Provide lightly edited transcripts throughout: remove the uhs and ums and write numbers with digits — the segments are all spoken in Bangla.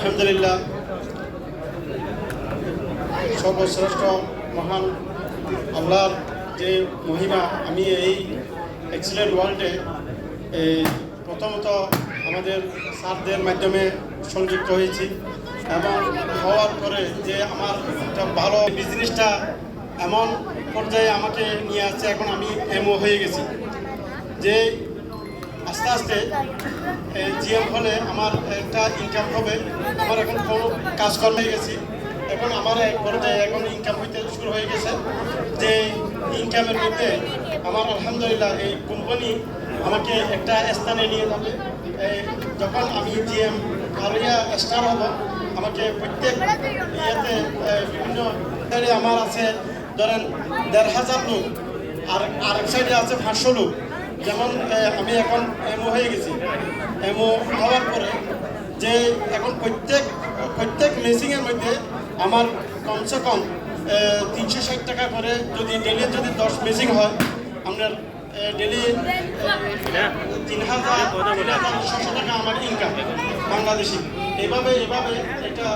আলহামদুলিল্লাহ সর্বশ্রেষ্ঠ মহান আল্লাহর যে মহিমা, আমি এই এক্সিলেন্ট ওয়ার্ল্ডে প্রথমত আমাদের স্যারদের মাধ্যমে সংযুক্ত হয়েছি এবং হওয়ার পরে যে আমার একটা ভালো বিজনেসটা এমন পর্যায়ে আমাকে নিয়ে আসছে, এখন আমি এমও হয়ে গেছি যে আস্তে আস্তে জিএম হলে আমার একটা ইনকাম হবে। আমার এখন কোনো কাজকর্ম হয়ে গেছি, এখন আমার এক পর্যায়ে এখন ইনকাম হইতে শুরু হয়ে গেছে। যে ইনকামের মধ্যে আমার আলহামদুলিল্লাহ এই কোম্পানি আমাকে একটা স্থানে নিয়ে যাবে। যখন আমি জিএম কারিয়া স্টার হব, আমাকে প্রত্যেক ইয়েতে বিভিন্ন আমার আছে ধরেন ১৫০০ লোক, আর আরেক সাইডে আছে ৫০০ লোক। যেমন আমি এখন এমও হয়ে গেছি, এমও হওয়ার পরে যে এখন প্রত্যেক মেসিংয়ের মধ্যে আমার কমসে কম ৩৬০ টাকা করে, যদি ডেলি যদি ১০ মেসিং হয় আপনার ডেলি ৩,৬০০ টাকা আমার ইনকাম বাংলাদেশি। এভাবে এটা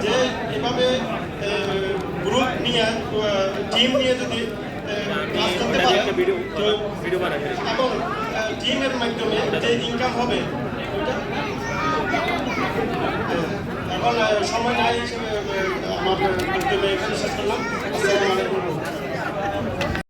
যে এভাবে গ্রুপ নিয়ে টিম নিয়ে যদি কাজ করতে পারে এবং টিমের মাধ্যমে যে ইনকাম হবে এখন সময় নাই, আমার বক্তব্য এখানে শেষ করলাম। আসসালামু আলাইকুম।